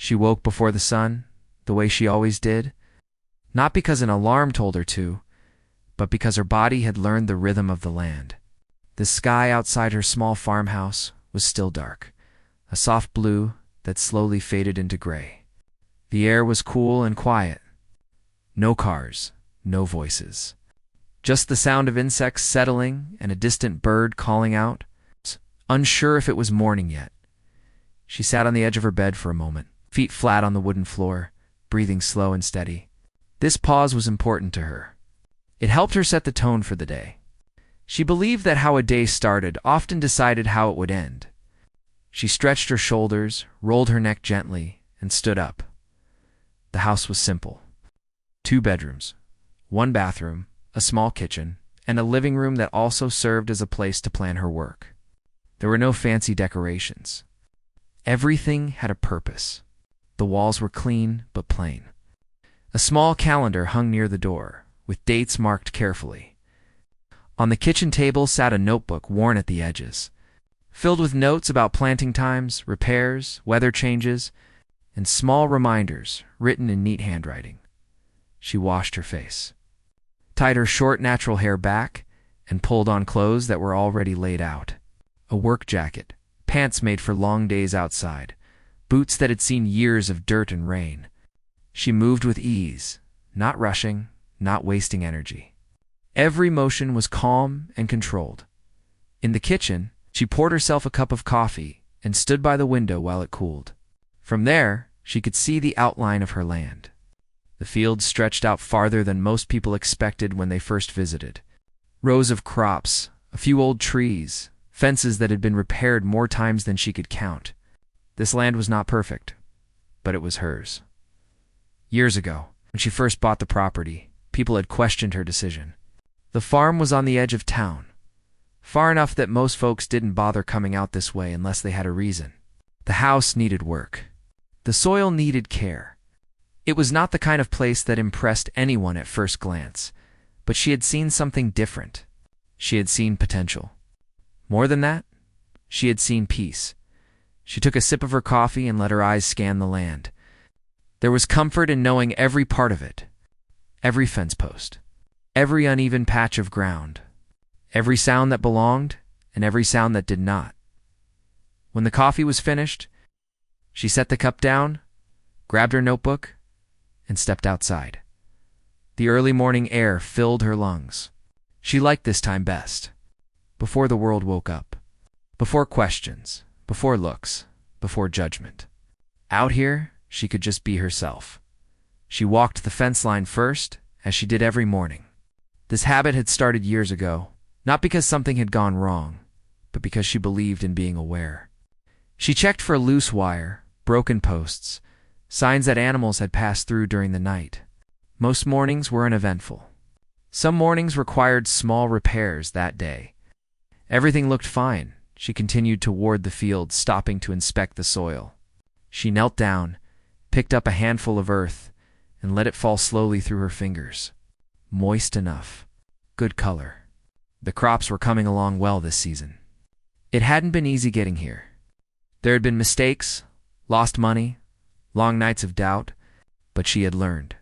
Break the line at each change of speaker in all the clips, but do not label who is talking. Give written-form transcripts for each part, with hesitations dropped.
She woke before the sun, the way she always did, not because an alarm told her to, but because her body had learned the rhythm of the land. The sky outside her small farmhouse was still dark, a soft blue that slowly faded into gray. The air was cool and quiet. No cars, no voices. Just the sound of insects settling and a distant bird calling out. Unsure if it was morning yet, she sat on the edge of her bed for a moment, feet flat on the wooden floor, breathing slow and steady. This pause was important to her. It helped her set the tone for the day. She believed that how a day started often decided how it would end. She stretched her shoulders, rolled her neck gently, and stood up. The house was simple. 2 bedrooms, 1 bathroom, a small kitchen, and a living room that also served as a place to plan her work. There were no fancy decorations. Everything had a purpose. The walls were clean but plain. A small calendar hung near the door, with dates marked carefully. On the kitchen table sat a notebook worn at the edges, filled with notes about planting times, repairs, weather changes, and small reminders written in neat handwriting. She washed her face, tied her short natural hair back, and pulled on clothes that were already laid out. A work jacket, pants made for long days outside, boots that had seen years of dirt and rain. She moved with ease, not rushing, not wasting energy. Every motion was calm and controlled. In the kitchen, she poured herself a cup of coffee and stood by the window while it cooled. From there, she could see the outline of her land. The fields stretched out farther than most people expected when they first visited. Rows of crops, a few old trees, fences that had been repaired more times than she could count. This land was not perfect, but it was hers. Years ago, when she first bought the property, people had questioned her decision. The farm was on the edge of town, far enough that most folks didn't bother coming out this way unless they had a reason. The house needed work. The soil needed care. It was not the kind of place that impressed anyone at first glance, but she had seen something different. She had seen potential. More than that, she had seen peace. She took a sip of her coffee and let her eyes scan the land. There was comfort in knowing every part of it, every fence post, every uneven patch of ground, every sound that belonged and every sound that did not. When the coffee was finished, she set the cup down, grabbed her notebook, and stepped outside. The early morning air filled her lungs. She liked this time best. Before the world woke up. Before questions. Before looks. Before judgment. Out here, she could just be herself. She walked the fence line first, as she did every morning. This habit had started years ago, not because something had gone wrong, but because she believed in being aware. She checked for loose wire, broken posts, signs that animals had passed through during the night. Most mornings were uneventful. Some mornings required small repairs that day. Everything looked fine. She continued toward the field, stopping to inspect the soil. She knelt down, picked up a handful of earth, and let it fall slowly through her fingers. Moist enough. Good color. The crops were coming along well this season. It hadn't been easy getting here. There had been mistakes, lost money, long nights of doubt, but she had learned.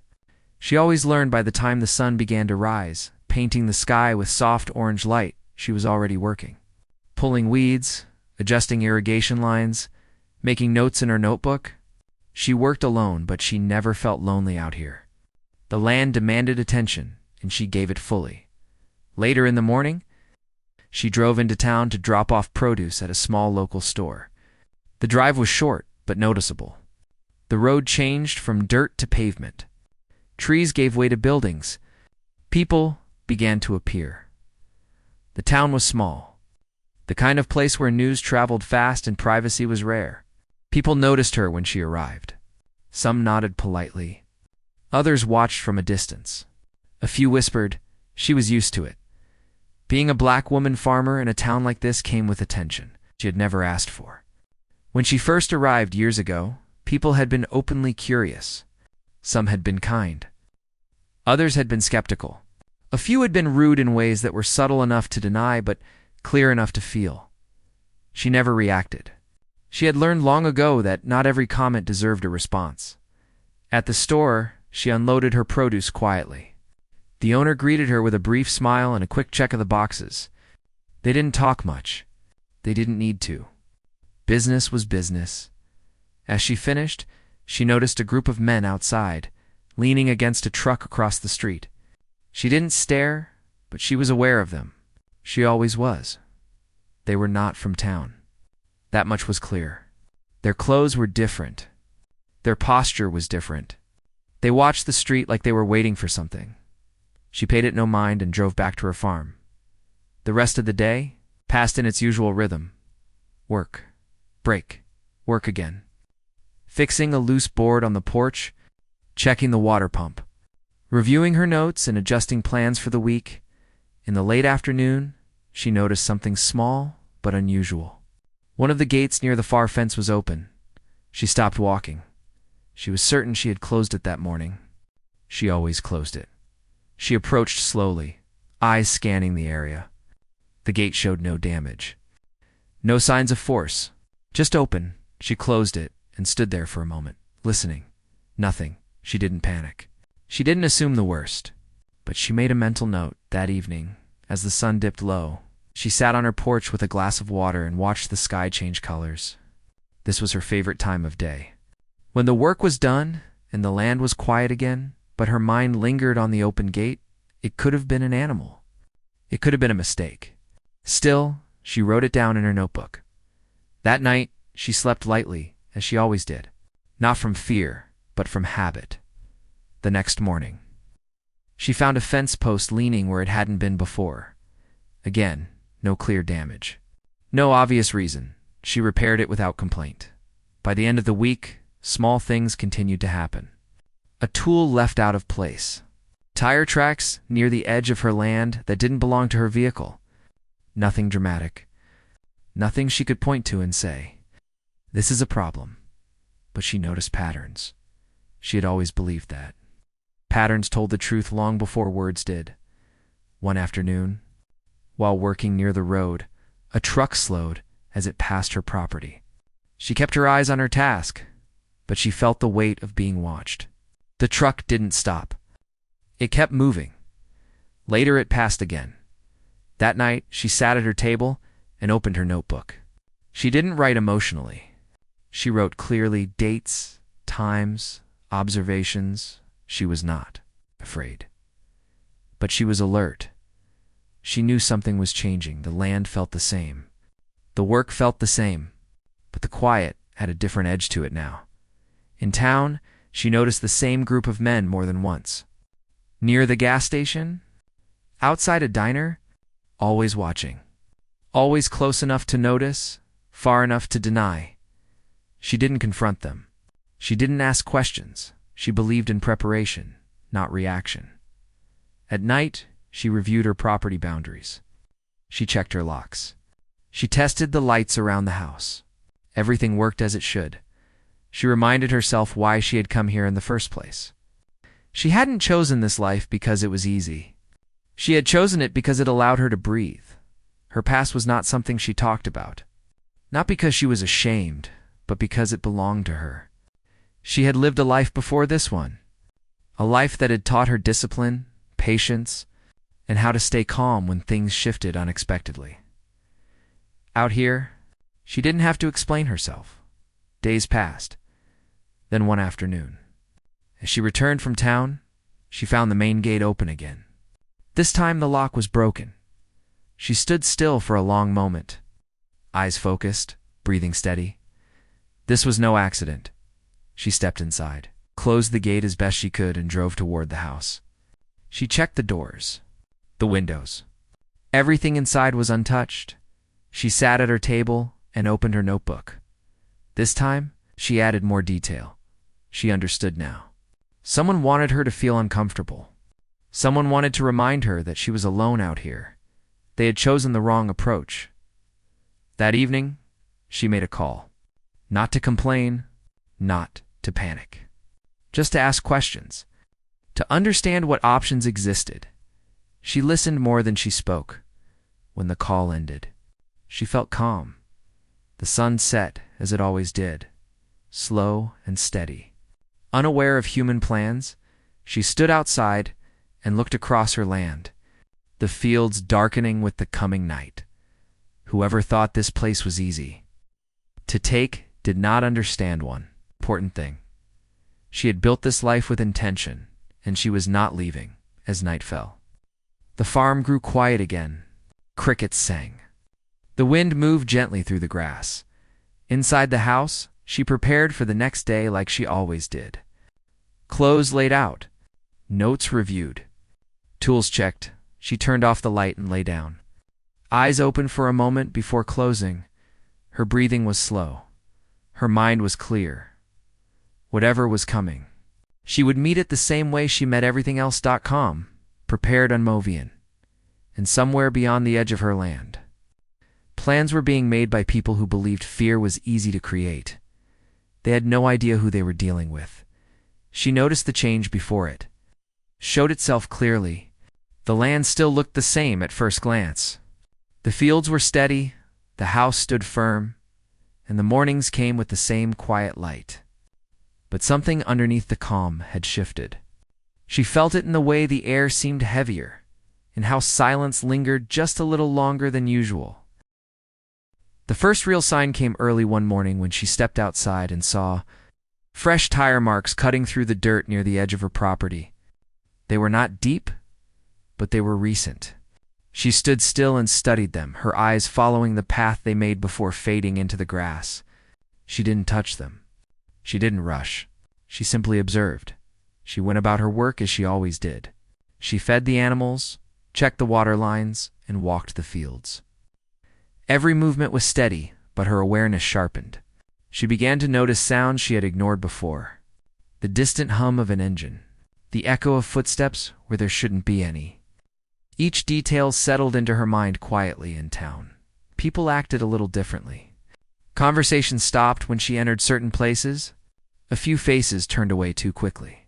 She always learned by the time the sun began to rise, painting the sky with soft orange light. She was already working. Pulling weeds, adjusting irrigation lines, making notes in her notebook. She worked alone, but she never felt lonely out here. The land demanded attention, and she gave it fully. Later in the morning, she drove into town to drop off produce at a small local store. The drive was short, but noticeable. The road changed from dirt to pavement. Trees gave way to buildings. People began to appear. The town was small, the kind of place where news traveled fast and privacy was rare. People noticed her when she arrived. Some nodded politely. Others watched from a distance. A few whispered, she was used to it. Being a black woman farmer in a town like this came with attention she had never asked for. When she first arrived years ago, people had been openly curious. Some had been kind. Others had been skeptical. A few had been rude in ways that were subtle enough to deny but clear enough to feel. She never reacted. She had learned long ago that not every comment deserved a response. At the store, she unloaded her produce quietly. The owner greeted her with a brief smile and a quick check of the boxes. They didn't talk much. They didn't need to. Business was business. As she finished, she noticed a group of men outside, leaning against a truck across the street. She didn't stare, but she was aware of them. She always was. They were not from town. That much was clear. Their clothes were different. Their posture was different. They watched the street like they were waiting for something. She paid it no mind and drove back to her farm. The rest of the day passed in its usual rhythm. Work, break, work again. Fixing a loose board on the porch, checking the water pump, reviewing her notes and adjusting plans for the week. In the late afternoon, she noticed something small but unusual. One of the gates near the far fence was open. She stopped walking. She was certain she had closed it that morning. She always closed it. She approached slowly, eyes scanning the area. The gate showed no damage. No signs of force. Just open. She closed it and stood there for a moment, listening. Nothing. She didn't panic. She didn't assume the worst. But she made a mental note that evening, as the sun dipped low. She sat on her porch with a glass of water and watched the sky change colors. This was her favorite time of day. When the work was done and the land was quiet again, but her mind lingered on the open gate, it could have been an animal. It could have been a mistake. Still, she wrote it down in her notebook. That night, she slept lightly, as she always did. Not from fear, but from habit. The next morning, she found a fence post leaning where it hadn't been before. Again, no clear damage. No obvious reason. She repaired it without complaint. By the end of the week, small things continued to happen. A tool left out of place. Tire tracks near the edge of her land that didn't belong to her vehicle. Nothing dramatic. Nothing she could point to and say, "This is a problem." But she noticed patterns. She had always believed that. Patterns told the truth long before words did. One afternoon, while working near the road, a truck slowed as it passed her property. She kept her eyes on her task, but she felt the weight of being watched. The truck didn't stop. It kept moving. Later it passed again. That night, she sat at her table and opened her notebook. She didn't write emotionally. She wrote clearly dates, times, observations. She was not afraid. But she was alert. She knew something was changing. The land felt the same. The work felt the same. But the quiet had a different edge to it now. In town, she noticed the same group of men more than once. Near the gas station, outside a diner, always watching. Always close enough to notice, far enough to deny. She didn't confront them. She didn't ask questions. She believed in preparation, not reaction. At night, she reviewed her property boundaries. She checked her locks. She tested the lights around the house. Everything worked as it should. She reminded herself why she had come here in the first place. She hadn't chosen this life because it was easy. She had chosen it because it allowed her to breathe. Her past was not something she talked about. Not because she was ashamed, but because it belonged to her. She had lived a life before this one. A life that had taught her discipline, patience, and how to stay calm when things shifted unexpectedly. Out here, she didn't have to explain herself. Days passed. Then one afternoon, as she returned from town, she found the main gate open again. This time the lock was broken. She stood still for a long moment, eyes focused, breathing steady. This was no accident. She stepped inside, closed the gate as best she could, and drove toward the house. She checked the doors, the windows. Everything inside was untouched. She sat at her table and opened her notebook. This time, she added more detail. She understood now. Someone wanted her to feel uncomfortable. Someone wanted to remind her that she was alone out here. They had chosen the wrong approach. That evening, she made a call. Not to complain, not to panic. Just to ask questions. To understand what options existed. She listened more than she spoke. When the call ended, she felt calm. The sun set as it always did, slow and steady. Unaware of human plans, she stood outside and looked across her land, the fields darkening with the coming night. Whoever thought this place was easy to take did not understand one important thing. She had built this life with intention, and she was not leaving as night fell. The farm grew quiet again. Crickets sang. The wind moved gently through the grass. Inside the house, she prepared for the next day like she always did. Clothes laid out, notes reviewed, tools checked. She turned off the light and lay down. Eyes open for a moment before closing. Her breathing was slow. Her mind was clear. Whatever was coming, she would meet it the same way she met everything else.com, prepared unmovian, and somewhere beyond the edge of her land. Plans were being made by people who believed fear was easy to create. They had no idea who they were dealing with. She noticed the change before it showed itself clearly. The land still looked the same at first glance. The fields were steady, the house stood firm, and the mornings came with the same quiet light. But something underneath the calm had shifted. She felt it in the way the air seemed heavier, in how silence lingered just a little longer than usual. The first real sign came early one morning when she stepped outside and saw fresh tire marks cutting through the dirt near the edge of her property. They were not deep, but they were recent. She stood still and studied them, her eyes following the path they made before fading into the grass. She didn't touch them. She didn't rush. She simply observed. She went about her work as she always did. She fed the animals, checked the water lines, and walked the fields. Every movement was steady, but her awareness sharpened. She began to notice sounds she had ignored before. The distant hum of an engine, the echo of footsteps where there shouldn't be any. Each detail settled into her mind quietly in town. People acted a little differently. Conversation stopped when she entered certain places. A few faces turned away too quickly.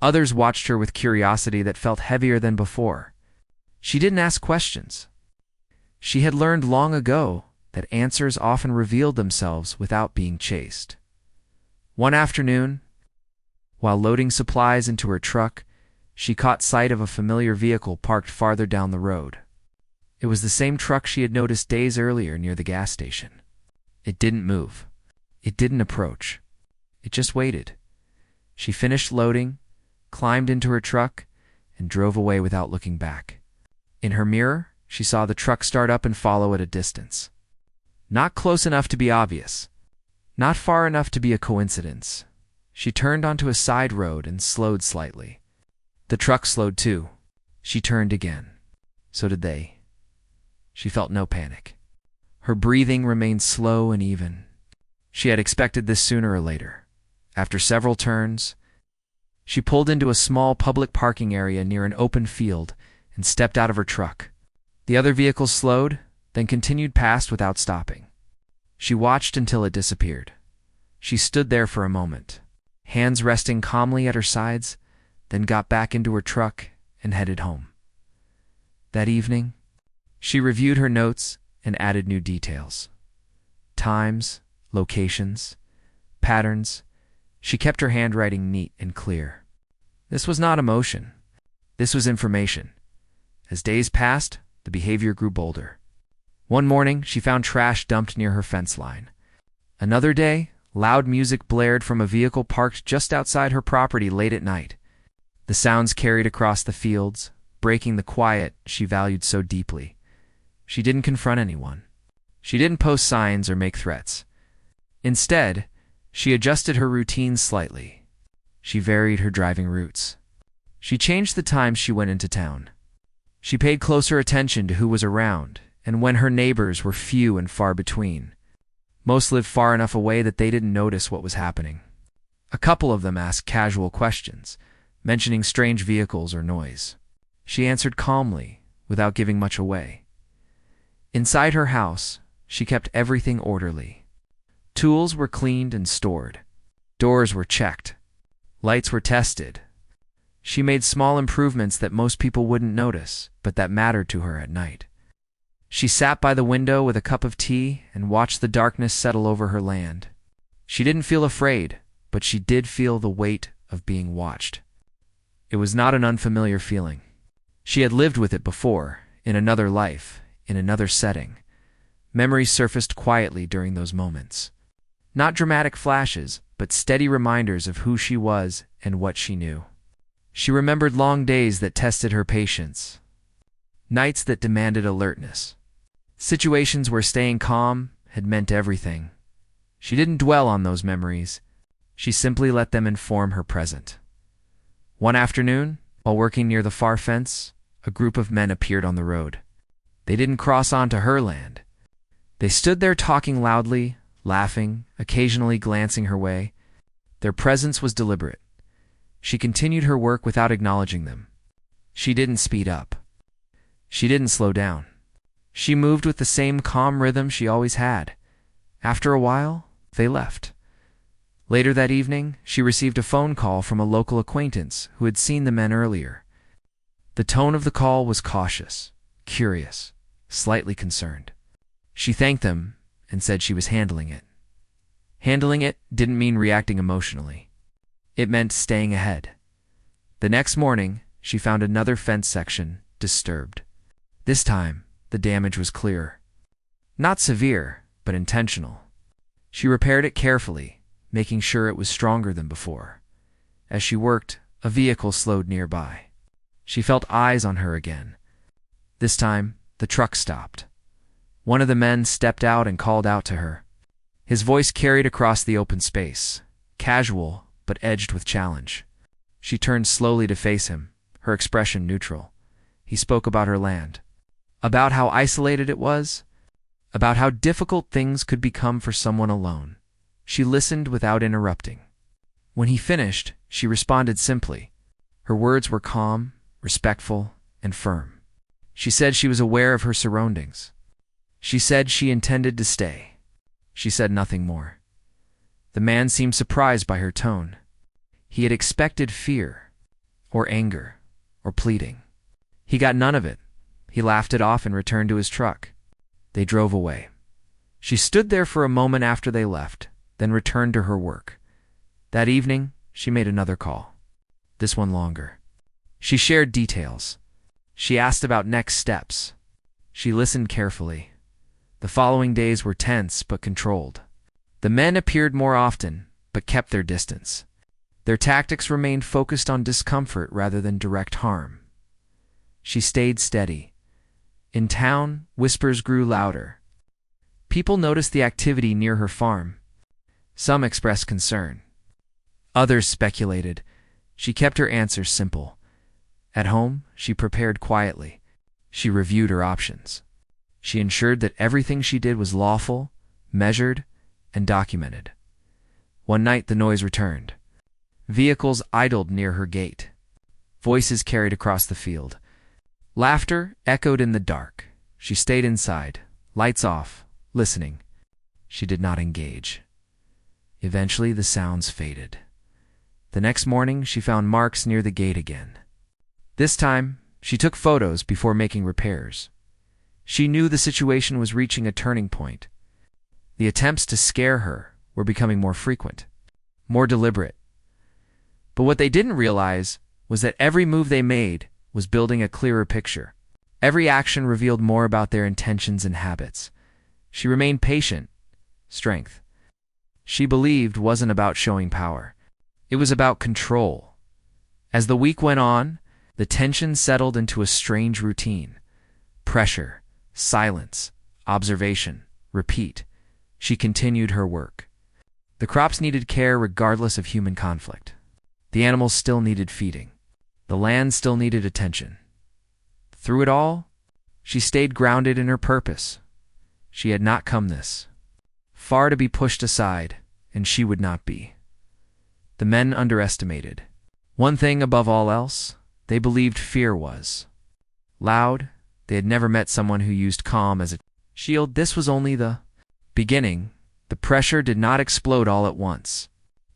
Others watched her with curiosity that felt heavier than before. She didn't ask questions. She had learned long ago that answers often revealed themselves without being chased. One afternoon, while loading supplies into her truck, she caught sight of a familiar vehicle parked farther down the road. It was the same truck she had noticed days earlier near the gas station. It didn't move. It didn't approach. It just waited. She finished loading, climbed into her truck, and drove away without looking back. In her mirror, she saw the truck start up and follow at a distance. Not close enough to be obvious. Not far enough to be a coincidence. She turned onto a side road and slowed slightly. The truck slowed too. She turned again. So did they. She felt no panic. Her breathing remained slow and even. She had expected this sooner or later. After several turns, she pulled into a small public parking area near an open field and stepped out of her truck. The other vehicles slowed, then continued past without stopping. She watched until it disappeared. She stood there for a moment, hands resting calmly at her sides, then got back into her truck and headed home. That evening, she reviewed her notes and added new details. Times, locations, patterns. She kept her handwriting neat and clear. This was not emotion. This was information. As days passed, the behavior grew bolder. One morning, she found trash dumped near her fence line. Another day, loud music blared from a vehicle parked just outside her property late at night. The sounds carried across the fields, breaking the quiet she valued so deeply. She didn't confront anyone. She didn't post signs or make threats. Instead, she adjusted her routine slightly. She varied her driving routes. She changed the times she went into town. She paid closer attention to who was around and when her neighbors were few and far between. Most lived far enough away that they didn't notice what was happening. A couple of them asked casual questions, mentioning strange vehicles or noise. She answered calmly, without giving much away. Inside her house, she kept everything orderly. Tools were cleaned and stored. Doors were checked. Lights were tested. She made small improvements that most people wouldn't notice, but that mattered to her at night. She sat by the window with a cup of tea and watched the darkness settle over her land. She didn't feel afraid, but she did feel the weight of being watched. It was not an unfamiliar feeling. She had lived with it before, in another life, in another setting. Memories surfaced quietly during those moments. Not dramatic flashes, but steady reminders of who she was and what she knew. She remembered long days that tested her patience, nights that demanded alertness, situations where staying calm had meant everything. She didn't dwell on those memories. She simply let them inform her present. One afternoon, while working near the far fence, a group of men appeared on the road. They didn't cross onto her land. They stood there talking loudly, laughing, occasionally glancing her way. Their presence was deliberate. She continued her work without acknowledging them. She didn't speed up. She didn't slow down. She moved with the same calm rhythm she always had. After a while, they left. Later that evening, she received a phone call from a local acquaintance who had seen the men earlier. The tone of the call was cautious, curious, slightly concerned. She thanked them and said she was handling it. Handling it didn't mean reacting emotionally. It meant staying ahead. The next morning, she found another fence section disturbed. This time, the damage was clearer. Not severe, but intentional. She repaired it carefully, making sure it was stronger than before. As she worked, a vehicle slowed nearby. She felt eyes on her again. This time, the truck stopped. One of the men stepped out and called out to her. His voice carried across the open space, casual but edged with challenge. She turned slowly to face him, her expression neutral. He spoke about her land, about how isolated it was, about how difficult things could become for someone alone. She listened without interrupting. When he finished, she responded simply. Her words were calm, respectful, and firm. She said she was aware of her surroundings. She said she intended to stay. She said nothing more. The man seemed surprised by her tone. He had expected fear, or anger, or pleading. He got none of it. He laughed it off and returned to his truck. They drove away. She stood there for a moment after they left, then returned to her work. That evening, she made another call. This one longer. She shared details. She asked about next steps. She listened carefully. The following days were tense but controlled. The men appeared more often, but kept their distance. Their tactics remained focused on discomfort rather than direct harm. She stayed steady. In town, whispers grew louder. People noticed the activity near her farm. Some expressed concern. Others speculated. She kept her answers simple. At home, she prepared quietly. She reviewed her options. She ensured that everything she did was lawful, measured, and documented. One night the noise returned. Vehicles idled near her gate. Voices carried across the field. Laughter echoed in the dark. She stayed inside, lights off, listening. She did not engage. Eventually the sounds faded. The next morning she found marks near the gate again. This time, she took photos before making repairs. She knew the situation was reaching a turning point. The attempts to scare her were becoming more frequent, more deliberate. But what they didn't realize was that every move they made was building a clearer picture. Every action revealed more about their intentions and habits. She remained patient. Strength, she believed, wasn't about showing power. It was about control. As the week went on, the tension settled into a strange routine. Pressure, silence, observation, repeat. She continued her work. The crops needed care regardless of human conflict. The animals still needed feeding. The land still needed attention. Through it all, she stayed grounded in her purpose. She had not come this far to be pushed aside, and she would not be. The men underestimated. One thing above all else, they believed fear was. Loud, they had never met someone who used calm as a shield. This was only the beginning. The pressure did not explode all at once.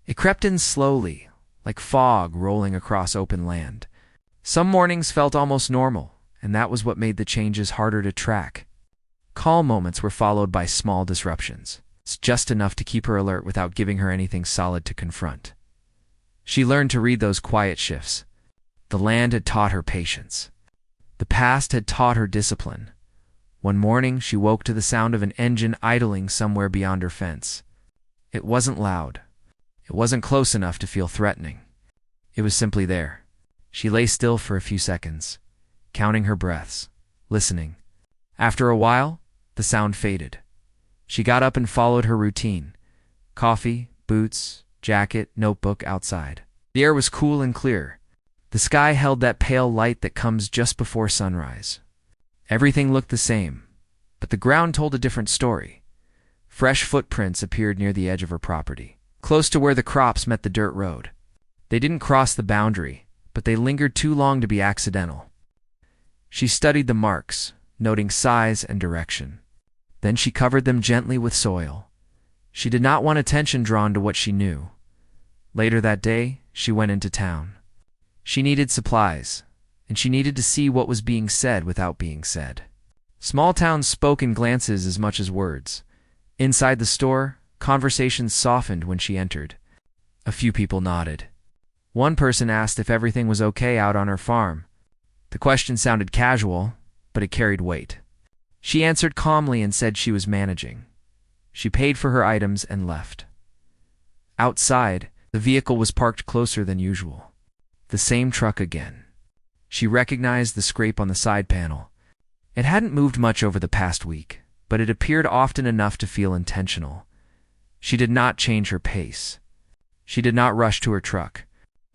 It crept in slowly, like fog rolling across open land. Some mornings felt almost normal, and that was what made the changes harder to track. Calm moments were followed by small disruptions. It's just enough to keep her alert without giving her anything solid to confront. She learned to read those quiet shifts. The land had taught her patience. The past had taught her discipline. One morning, she woke to the sound of an engine idling somewhere beyond her fence. It wasn't loud. It wasn't close enough to feel threatening. It was simply there. She lay still for a few seconds, counting her breaths, listening. After a while, the sound faded. She got up and followed her routine. Coffee, boots, jacket, notebook outside. The air was cool and clear. The sky held that pale light that comes just before sunrise. Everything looked the same, but the ground told a different story. Fresh footprints appeared near the edge of her property, close to where the crops met the dirt road. They didn't cross the boundary, but they lingered too long to be accidental. She studied the marks, noting size and direction. Then she covered them gently with soil. She did not want attention drawn to what she knew. Later that day, she went into town. She needed supplies, and she needed to see what was being said without being said. Small towns spoke in glances as much as words. Inside the store, conversations softened when she entered. A few people nodded. One person asked if everything was okay out on her farm. The question sounded casual, but it carried weight. She answered calmly and said she was managing. She paid for her items and left. Outside, the vehicle was parked closer than usual. The same truck again. She recognized the scrape on the side panel. It hadn't moved much over the past week, but it appeared often enough to feel intentional. She did not change her pace. She did not rush to her truck.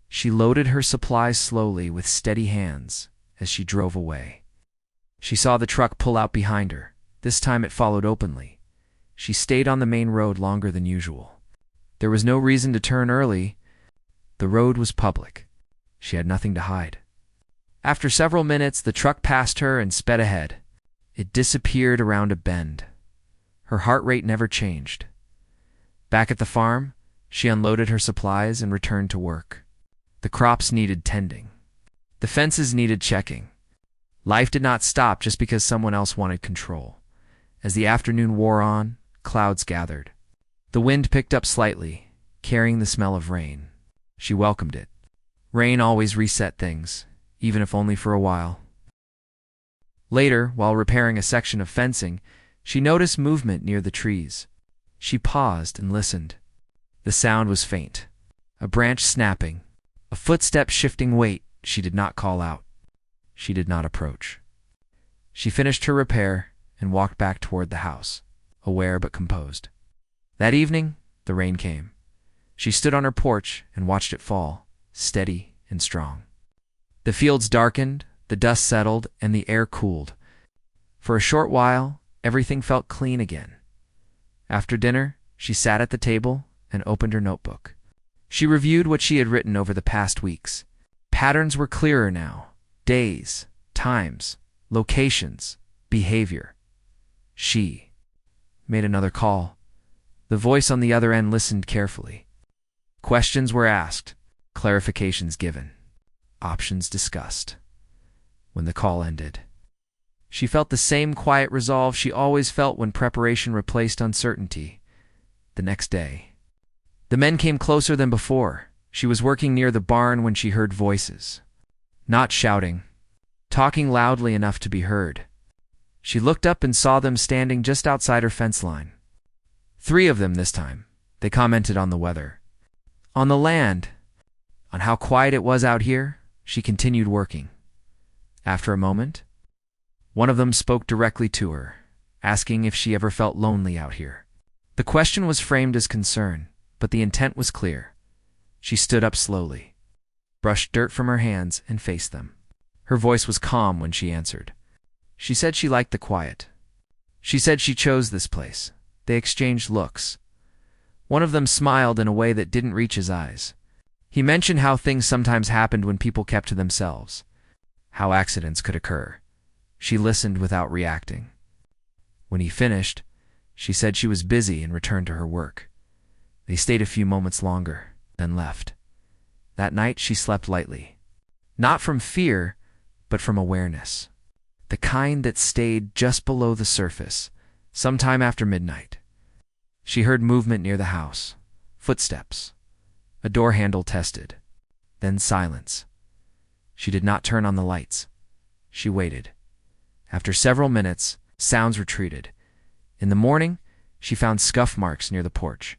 She loaded her supplies slowly with steady hands as she drove away. She saw the truck pull out behind her. This time it followed openly. She stayed on the main road longer than usual. There was no reason to turn early. The road was public. She had nothing to hide. After several minutes, the truck passed her and sped ahead. It disappeared around a bend. Her heart rate never changed. Back at the farm, she unloaded her supplies and returned to work. The crops needed tending. The fences needed checking. Life did not stop just because someone else wanted control. As the afternoon wore on, clouds gathered. The wind picked up slightly, carrying the smell of rain. She welcomed it. Rain always reset things, even if only for a while. Later, while repairing a section of fencing, she noticed movement near the trees. She paused and listened. The sound was faint. A branch snapping, a footstep shifting weight. She did not call out. She did not approach. She finished her repair and walked back toward the house, aware but composed. That evening, the rain came. She stood on her porch and watched it fall, steady and strong. The fields darkened, the dust settled, and the air cooled. For a short while, everything felt clean again. After dinner, she sat at the table and opened her notebook. She reviewed what she had written over the past weeks. Patterns were clearer now. Days, times, locations, behavior. She made another call. The voice on the other end listened carefully. Questions were asked, clarifications given, options discussed. When the call ended, she felt the same quiet resolve she always felt when preparation replaced uncertainty. The next day, the men came closer than before. She was working near the barn when she heard voices. Not shouting, talking loudly enough to be heard. She looked up and saw them standing just outside her fence line. 3 of them this time. They commented on the weather, on the land, on how quiet it was out here. She continued working. After a moment, one of them spoke directly to her, asking if she ever felt lonely out here. The question was framed as concern, but the intent was clear. She stood up slowly, brushed dirt from her hands, and faced them. Her voice was calm when she answered. She said she liked the quiet. She said she chose this place. They exchanged looks. One of them smiled in a way that didn't reach his eyes. He mentioned how things sometimes happened when people kept to themselves, how accidents could occur. She listened without reacting. When he finished, she said she was busy and returned to her work. They stayed a few moments longer, then left. That night she slept lightly. Not from fear, but from awareness. the kind that stayed just below the surface, sometime after midnight. She heard movement near the house, footsteps, a door handle tested, then silence. She did not turn on the lights. She waited. After several minutes, sounds retreated. In the morning, she found scuff marks near the porch.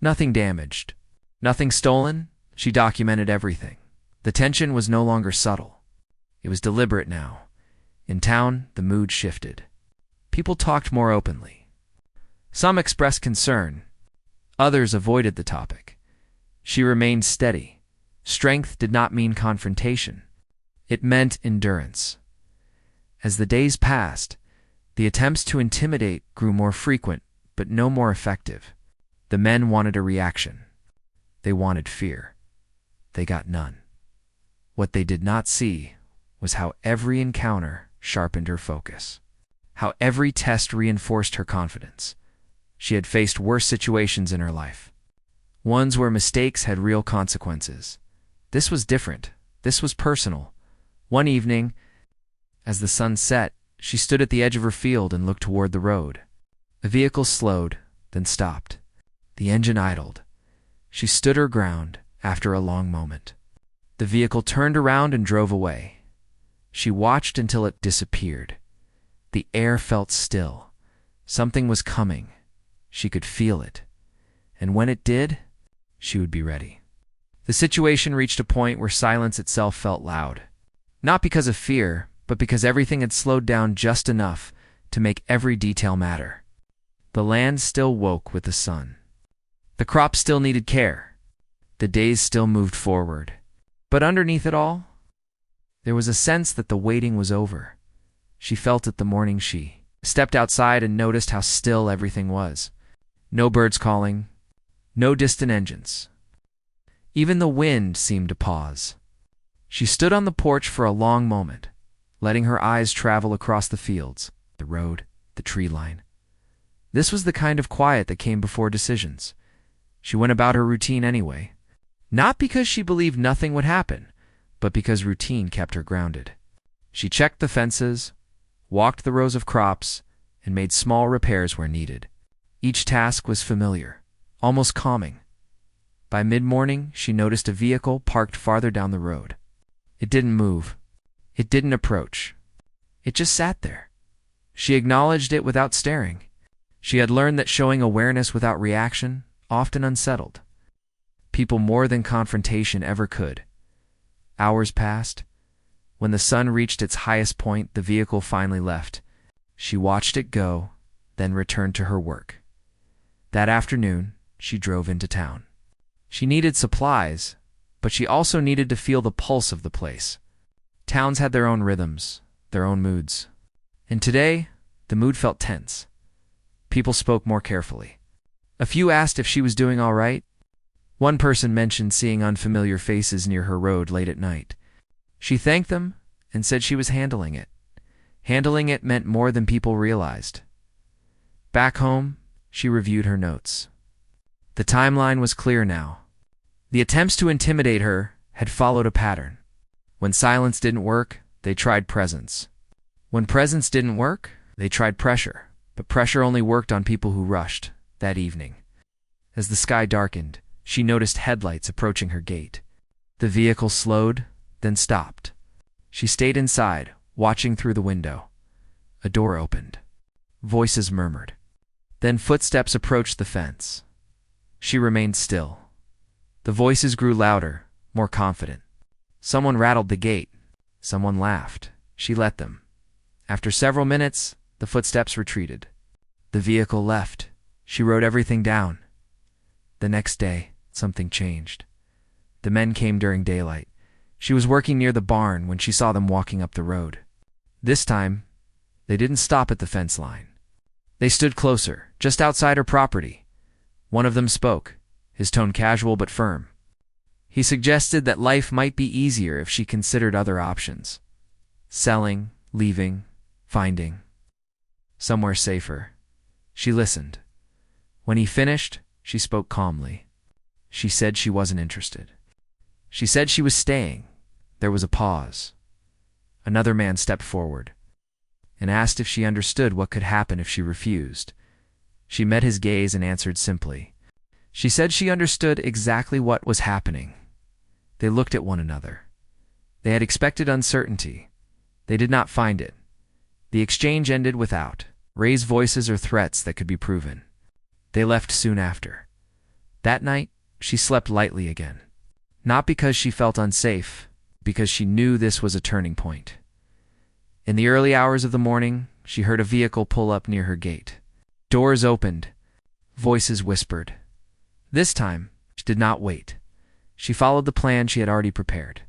Nothing damaged, nothing stolen. She documented everything. The tension was no longer subtle. It was deliberate now. In town, the mood shifted. People talked more openly. Some expressed concern. Others avoided the topic. She remained steady. Strength did not mean confrontation. It meant endurance. As the days passed, the attempts to intimidate grew more frequent, but no more effective. The men wanted a reaction. They wanted fear. They got none. What they did not see was how every encounter sharpened her focus, how every test reinforced her confidence. She had faced worse situations in her life, ones where mistakes had real consequences. This was different. This was personal. One evening, as the sun set, she stood at the edge of her field and looked toward the road. A vehicle slowed, then stopped. The engine idled. She stood her ground after a long moment. The vehicle turned around and drove away. She watched until it disappeared. The air felt still. Something was coming. She could feel it. And when it did, she would be ready. The situation reached a point where silence itself felt loud. Not because of fear, but because everything had slowed down just enough to make every detail matter. The land still woke with the sun. The crops still needed care. The days still moved forward. But underneath it all, there was a sense that the waiting was over. She felt it the morning she stepped outside and noticed how still everything was. No birds calling, no distant engines. Even the wind seemed to pause. She stood on the porch for a long moment, letting her eyes travel across the fields, the road, the tree line. This was the kind of quiet that came before decisions. She went about her routine anyway, not because she believed nothing would happen, but because routine kept her grounded. She checked the fences, walked the rows of crops, and made small repairs where needed. Each task was familiar, almost calming. By mid-morning, she noticed a vehicle parked farther down the road. It didn't move. It didn't approach. It just sat there. She acknowledged it without staring. She had learned that showing awareness without reaction often unsettled people more than confrontation ever could. Hours passed. When the sun reached its highest point, the vehicle finally left. She watched it go, then returned to her work. That afternoon, she drove into town. She needed supplies, but she also needed to feel the pulse of the place. Towns had their own rhythms, their own moods. And today, the mood felt tense. People spoke more carefully. A few asked if she was doing all right. One person mentioned seeing unfamiliar faces near her road late at night. She thanked them and said she was handling it. Handling it meant more than people realized. Back home, she reviewed her notes. The timeline was clear now. The attempts to intimidate her had followed a pattern. When silence didn't work, they tried presence. When presence didn't work, they tried pressure. But pressure only worked on people who rushed. That evening, as the sky darkened, she noticed headlights approaching her gate. The vehicle slowed, then stopped. She stayed inside, watching through the window. A door opened. Voices murmured. Then footsteps approached the fence. She remained still. The voices grew louder, more confident. Someone rattled the gate. Someone laughed. She let them. After several minutes, the footsteps retreated. The vehicle left. She wrote everything down. The next day, something changed. The men came during daylight. She was working near the barn when she saw them walking up the road. This time, they didn't stop at the fence line. They stood closer, just outside her property. One of them spoke, his tone casual but firm. He suggested that life might be easier if she considered other options. Selling, leaving, finding somewhere safer. She listened. When he finished, she spoke calmly. She said she wasn't interested. She said she was staying. There was a pause. Another man stepped forward. and asked if she understood what could happen if she refused. She met his gaze and answered simply. She said she understood exactly what was happening. They looked at one another. They had expected uncertainty. They did not find it. The exchange ended without raised voices or threats that could be proven. They left soon after. That night, she slept lightly again. Not because she felt unsafe, because she knew this was a turning point. In the early hours of the morning, she heard a vehicle pull up near her gate. Doors opened. Voices whispered. This time, she did not wait. She followed the plan she had already prepared.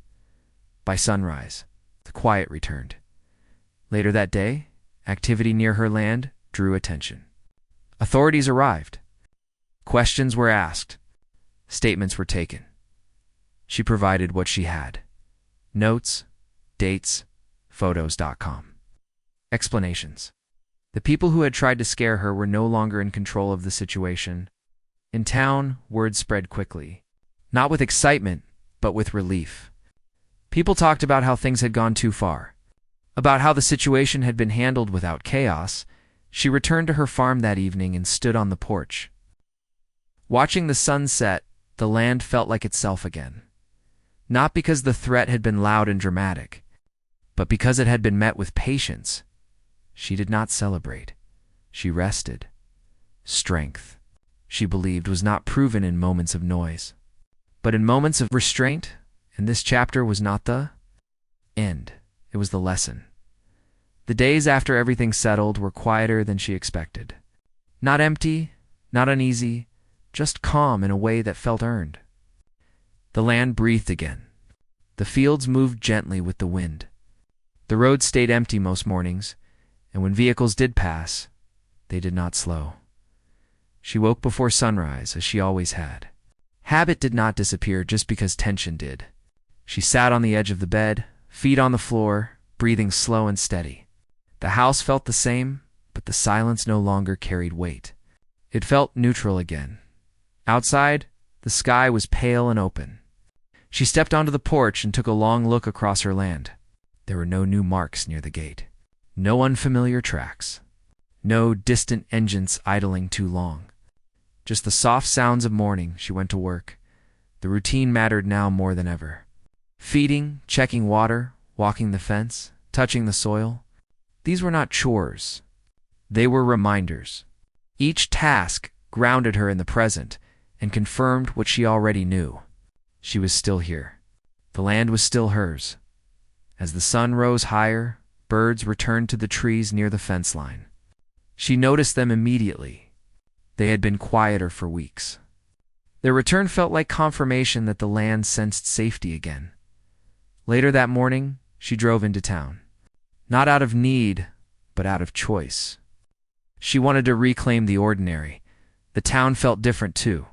By sunrise, the quiet returned. Later that day, activity near her land drew attention. Authorities arrived. Questions were asked. Statements were taken. She provided what she had. Notes, dates, photos.com. Explanations. The people who had tried to scare her were no longer in control of the situation. In town, word spread quickly. Not with excitement, but with relief. People talked about how things had gone too far. About how the situation had been handled without chaos. She returned to her farm that evening and stood on the porch. Watching the sun set, the land felt like itself again. Not because the threat had been loud and dramatic, but because it had been met with patience. She did not celebrate. She rested. Strength, she believed, was not proven in moments of noise, but in moments of restraint, and this chapter was not the end. It was the lesson. The days after everything settled were quieter than she expected. Not empty, not uneasy, just calm in a way that felt earned. The land breathed again. The fields moved gently with the wind. The road stayed empty most mornings, and when vehicles did pass, they did not slow. She woke before sunrise, as she always had. Habit did not disappear just because tension did. She sat on the edge of the bed, feet on the floor, breathing slow and steady. The house felt the same, but the silence no longer carried weight. It felt neutral again. Outside, the sky was pale and open. She stepped onto the porch and took a long look across her land. There were no new marks near the gate. No unfamiliar tracks. No distant engines idling too long. Just the soft sounds of morning. She went to work. The routine mattered now more than ever. Feeding, checking water, walking the fence, touching the soil. These were not chores. They were reminders. Each task grounded her in the present and confirmed what she already knew. She was still here. The land was still hers. As the sun rose higher, birds returned to the trees near the fence line. She noticed them immediately. They had been quieter for weeks. Their return felt like confirmation that the land sensed safety again. Later that morning, she drove into town. Not out of need, but out of choice. She wanted to reclaim the ordinary. The town felt different too.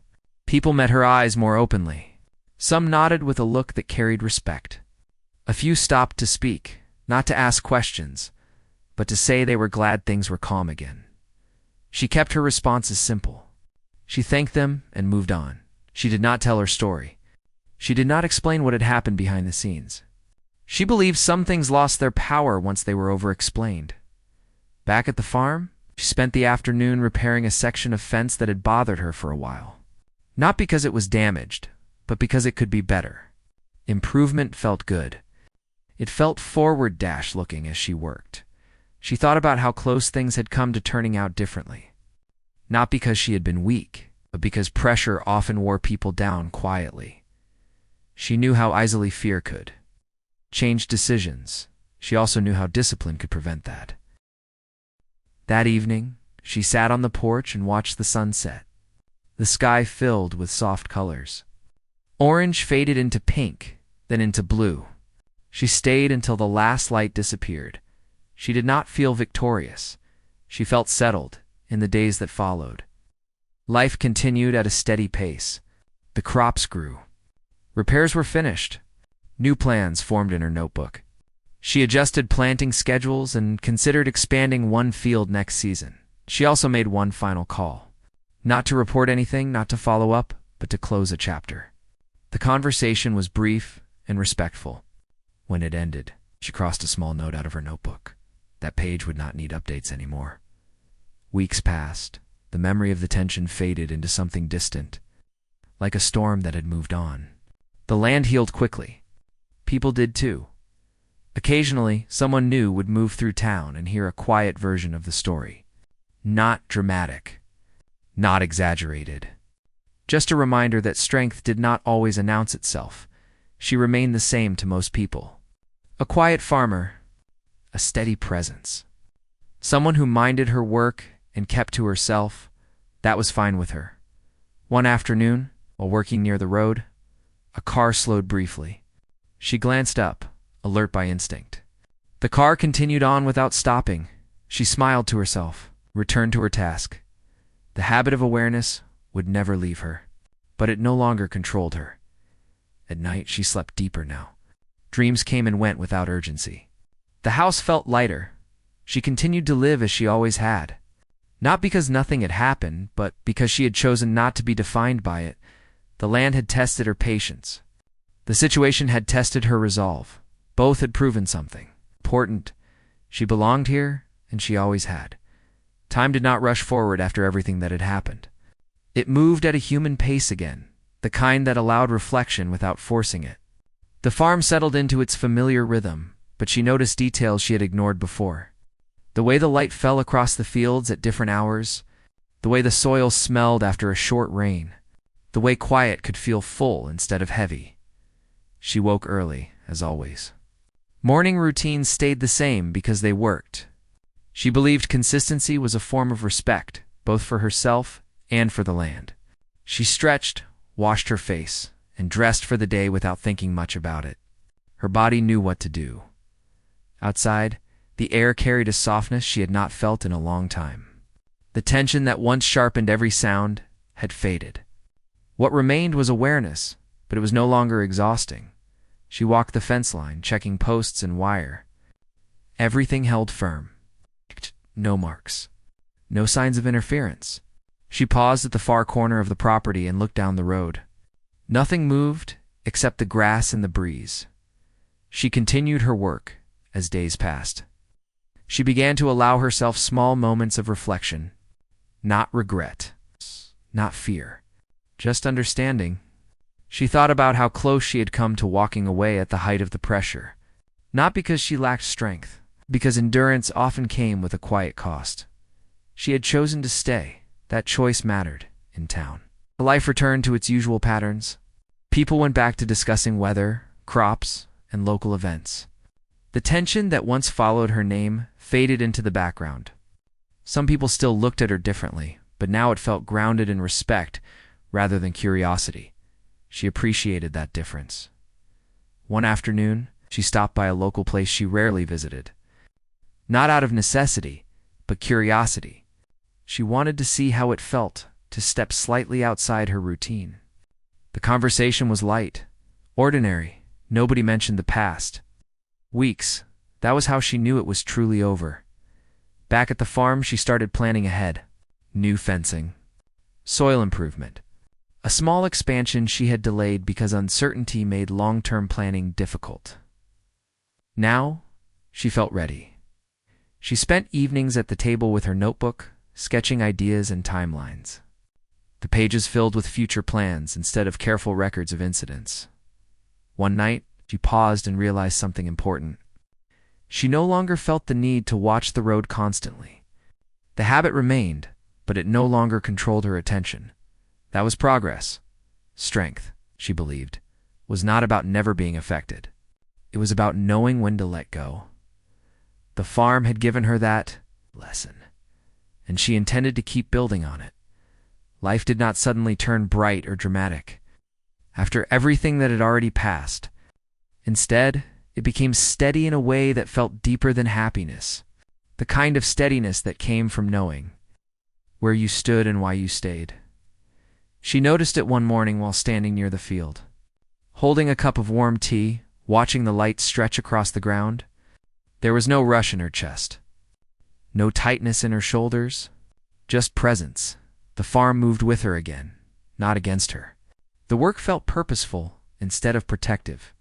People met her eyes more openly. Some nodded with a look that carried respect. A few stopped to speak, not to ask questions, but to say they were glad things were calm again. She kept her responses simple. She thanked them and moved on. She did not tell her story. She did not explain what had happened behind the scenes. She believed some things lost their power once they were over-explained. Back at the farm, she spent the afternoon repairing a section of fence that had bothered her for a while. Not because it was damaged, but because it could be better. Improvement felt good. It felt forward-looking as she worked. She thought about how close things had come to turning out differently. Not because she had been weak, but because pressure often wore people down quietly. She knew how easily fear could change decisions. She also knew how discipline could prevent that. That evening, she sat on the porch and watched the sunset. The sky filled with soft colors. Orange faded into pink, then into blue. She stayed until the last light disappeared. She did not feel victorious. She felt settled in the days that followed. Life continued at a steady pace. The crops grew. Repairs were finished. New plans formed in her notebook. She adjusted planting schedules and considered expanding one field next season. She also made one final call. Not to report anything, not to follow up, but to close a chapter. The conversation was brief and respectful. When it ended, she crossed a small note out of her notebook. that page would not need updates anymore. Weeks passed. The memory of the tension faded into something distant, like a storm that had moved on. The land healed quickly. People did too. Occasionally, someone new would move through town and hear a quiet version of the story. Not dramatic, not exaggerated. Just a reminder that strength did not always announce itself. She remained the same to most people. A quiet farmer, a steady presence. Someone who minded her work and kept to herself. That was fine with her. One afternoon, while working near the road, a car slowed briefly. She glanced up, alert by instinct. The car continued on without stopping. She smiled to herself, returned to her task. The habit of awareness would never leave her, but it no longer controlled her. At night, she slept deeper now. Dreams came and went without urgency. The house felt lighter. She continued to live as she always had. Not because nothing had happened, but because she had chosen not to be defined by it. The land had tested her patience. The situation had tested her resolve. Both had proven something important. She belonged here, and she always had. Time did not rush forward after everything that had happened. It moved at a human pace again, the kind that allowed reflection without forcing it. The farm settled into its familiar rhythm, but she noticed details she had ignored before. The way the light fell across the fields at different hours, the way the soil smelled after a short rain, the way quiet could feel full instead of heavy. She woke early, as always. Morning routines stayed the same because they worked. She believed consistency was a form of respect, both for herself and for the land. She stretched, washed her face, and dressed for the day without thinking much about it. Her body knew what to do. Outside, the air carried a softness she had not felt in a long time. The tension that once sharpened every sound had faded. What remained was awareness, but it was no longer exhausting. She walked the fence line, checking posts and wire. Everything held firm. No marks. No signs of interference. She paused at the far corner of the property and looked down the road. Nothing moved except the grass and the breeze. She continued her work as days passed. She began to allow herself small moments of reflection. Not regret. Not fear. Just understanding. She thought about how close she had come to walking away at the height of the pressure. Not because she lacked strength, because endurance often came with a quiet cost. She had chosen to stay. That choice mattered in town. Life returned to its usual patterns. People went back to discussing weather, crops, and local events. The tension that once followed her name faded into the background. Some people still looked at her differently, but now it felt grounded in respect rather than curiosity. She appreciated that difference. One afternoon, she stopped by a local place she rarely visited. Not out of necessity, but curiosity. She wanted to see how it felt to step slightly outside her routine. The conversation was light, ordinary. Nobody mentioned the past. Weeks, that was how she knew it was truly over. Back at the farm, she started planning ahead. New fencing. Soil improvement. A small expansion she had delayed because uncertainty made long-term planning difficult. Now, she felt ready. She spent evenings at the table with her notebook, sketching ideas and timelines. The pages filled with future plans instead of careful records of incidents. One night, she paused and realized something important. She no longer felt the need to watch the road constantly. The habit remained, but it no longer controlled her attention. That was progress. Strength, she believed, was not about never being affected. It was about knowing when to let go. The farm had given her that lesson, and she intended to keep building on it. Life did not suddenly turn bright or dramatic after everything that had already passed. Instead, it became steady in a way that felt deeper than happiness, the kind of steadiness that came from knowing where you stood and why you stayed. She noticed it one morning while standing near the field. Holding a cup of warm tea, watching the light stretch across the ground, there was no rush in her chest, no tightness in her shoulders, just presence. The farm moved with her again, not against her. The work felt purposeful instead of protective.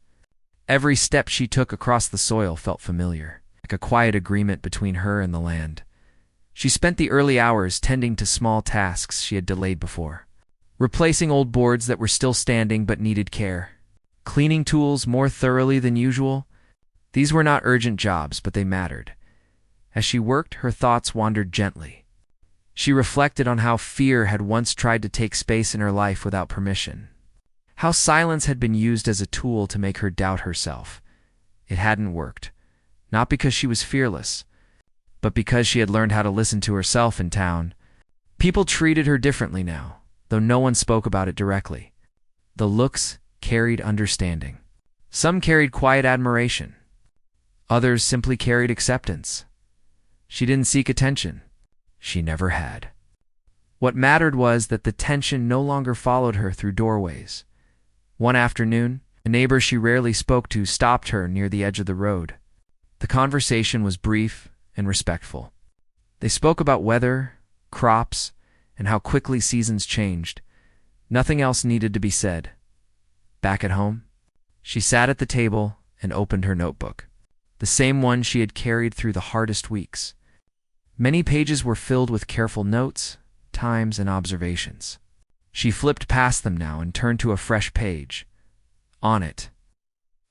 Every step she took across the soil felt familiar. like a quiet agreement between her and the land. She spent the early hours tending to small tasks she had delayed before, replacing old boards that were still standing but needed care, cleaning tools more thoroughly than usual. These were not urgent jobs, but they mattered. As she worked, her thoughts wandered gently. She reflected on how fear had once tried to take space in her life without permission, how silence had been used as a tool to make her doubt herself. It hadn't worked, not because she was fearless, but because she had learned how to listen to herself in town. People treated her differently now, though no one spoke about it directly. The looks carried understanding. Some carried quiet admiration. Others simply carried acceptance. She didn't seek attention. She never had. What mattered was that the tension no longer followed her through doorways. One afternoon, a neighbor she rarely spoke to stopped her near the edge of the road. The conversation was brief and respectful. They spoke about weather, crops, and how quickly seasons changed. Nothing else needed to be said. Back at home, she sat at the table and opened her notebook, the same one she had carried through the hardest weeks. Many pages were filled with careful notes, times, and observations. She flipped past them now and turned to a fresh page. On it,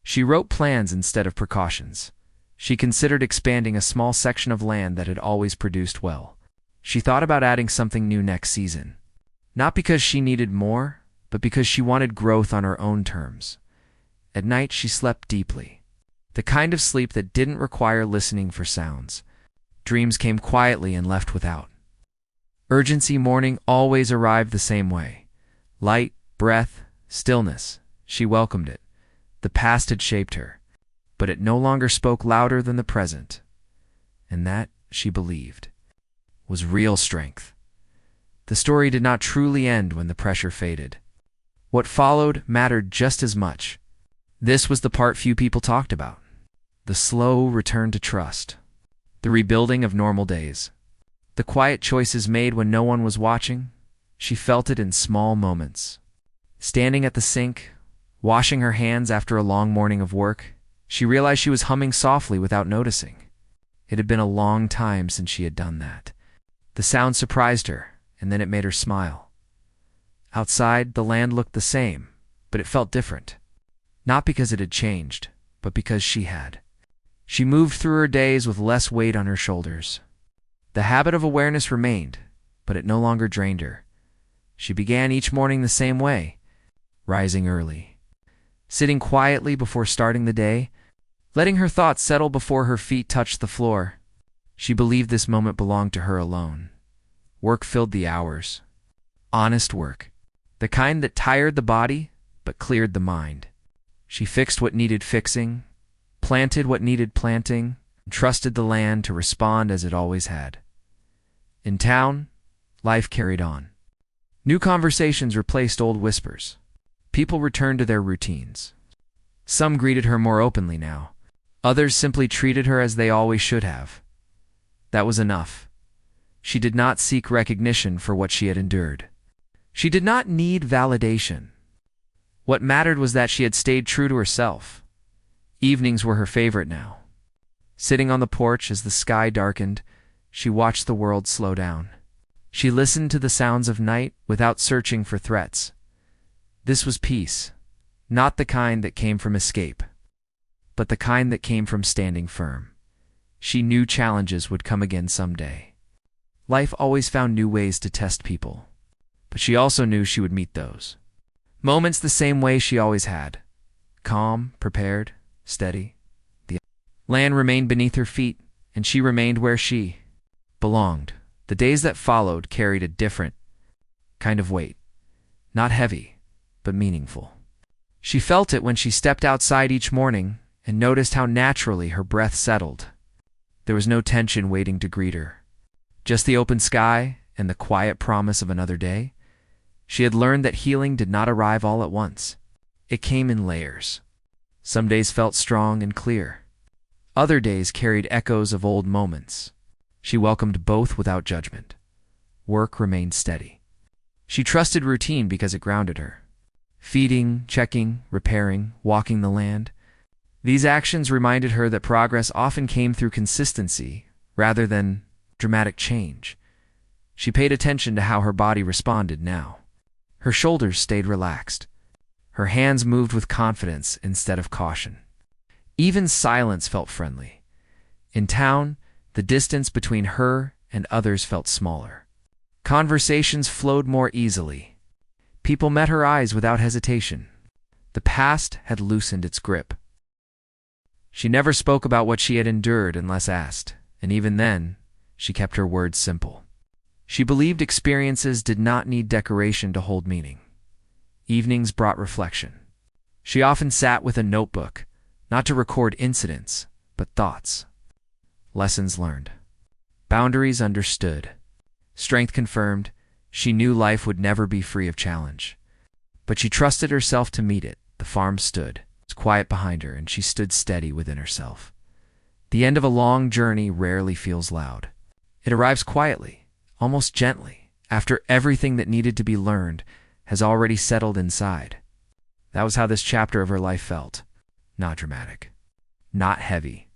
she wrote plans instead of precautions. She considered expanding a small section of land that had always produced well. She thought about adding something new next season, not because she needed more, but because she wanted growth on her own terms. At night, she slept deeply, the kind of sleep that didn't require listening for sounds. Dreams came quietly and left without urgency. Morning always arrived the same way. Light, breath, stillness. She welcomed it. The past had shaped her, but it no longer spoke louder than the present. And that, she believed, was real strength. The story did not truly end when the pressure faded. What followed mattered just as much. This was the part few people talked about. The slow return to trust. The rebuilding of normal days. The quiet choices made when no one was watching. She felt it in small moments. Standing at the sink, washing her hands after a long morning of work, she realized she was humming softly without noticing. It had been a long time since she had done that. The sound surprised her, and then it made her smile. Outside, the land looked the same, but it felt different. Not because it had changed, but because she had. She moved through her days with less weight on her shoulders. The habit of awareness remained, but it no longer drained her. She began each morning the same way, rising early, sitting quietly before starting the day, letting her thoughts settle before her feet touched the floor. She believed this moment belonged to her alone. Work filled the hours. Honest work. The kind that tired the body, but cleared the mind. She fixed what needed fixing, planted what needed planting, and trusted the land to respond as it always had. In town, life carried on. New conversations replaced old whispers. People returned to their routines. Some greeted her more openly now. Others simply treated her as they always should have. That was enough. She did not seek recognition for what she had endured. She did not need validation. What mattered was that she had stayed true to herself. Evenings were her favorite now. Sitting on the porch as the sky darkened, she watched the world slow down. She listened to the sounds of night without searching for threats. This was peace, not the kind that came from escape, but the kind that came from standing firm. She knew challenges would come again someday. Life always found new ways to test people, but she also knew she would meet those moments the same way she always had. Calm, prepared, steady. The land remained beneath her feet, and she remained where she belonged. The days that followed carried a different kind of weight. Not heavy, but meaningful. She felt it when she stepped outside each morning and noticed how naturally her breath settled. There was no tension waiting to greet her. Just the open sky and the quiet promise of another day. She had learned that healing did not arrive all at once. It came in layers. Some days felt strong and clear. Other days carried echoes of old moments. She welcomed both without judgment. Work remained steady. She trusted routine because it grounded her. Feeding, checking, repairing, walking the land. These actions reminded her that progress often came through consistency rather than dramatic change. She paid attention to how her body responded now. Her shoulders stayed relaxed. Her hands moved with confidence instead of caution. Even silence felt friendly. In town, the distance between her and others felt smaller. Conversations flowed more easily. People met her eyes without hesitation. The past had loosened its grip. She never spoke about what she had endured unless asked, and even then, she kept her words simple. She believed experiences did not need decoration to hold meaning. Evenings brought reflection. She often sat with a notebook, not to record incidents, but thoughts. Lessons learned. Boundaries understood. Strength confirmed. She knew life would never be free of challenge. But she trusted herself to meet it. The farm stood. It was quiet behind her, and she stood steady within herself. The end of a long journey rarely feels loud. It arrives quietly, almost gently, after everything that needed to be learned has already settled inside. That was how this chapter of her life felt. Not dramatic. Not heavy.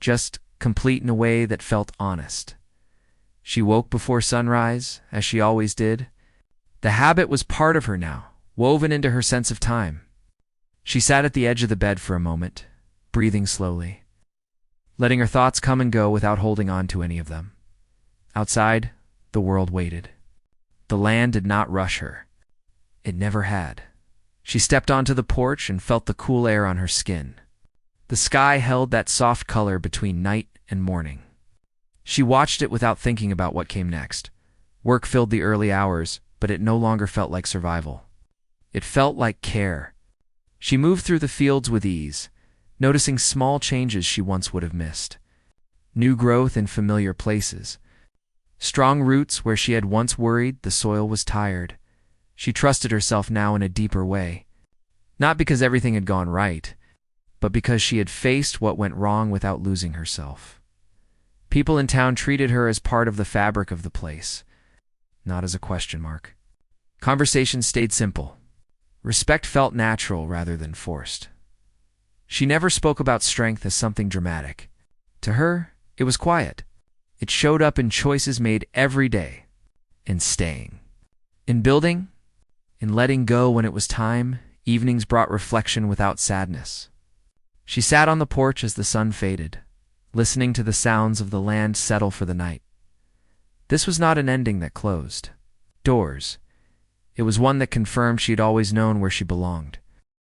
Just complete in a way that felt honest. She woke before sunrise, as she always did. The habit was part of her now, woven into her sense of time. She sat at the edge of the bed for a moment, breathing slowly, letting her thoughts come and go without holding on to any of them. Outside, the world waited. The land did not rush her. It never had. She stepped onto the porch and felt the cool air on her skin. The sky held that soft color between night and morning. She watched it without thinking about what came next. Work filled the early hours, but it no longer felt like survival. It felt like care. She moved through the fields with ease, noticing small changes she once would have missed. New growth in familiar places. Strong roots where she had once worried the soil was tired. She trusted herself now in a deeper way. Not because everything had gone right, but because she had faced what went wrong without losing herself. People in town treated her as part of the fabric of the place, not as a question mark. Conversations stayed simple. Respect felt natural rather than forced. She never spoke about strength as something dramatic. To her, it was quiet. It showed up in choices made every day, in staying, in building, in letting go when it was time. Evenings brought reflection without sadness. She sat on the porch as the sun faded, listening to the sounds of the land settle for the night. This was not an ending that closed doors. It was one that confirmed she had always known where she belonged.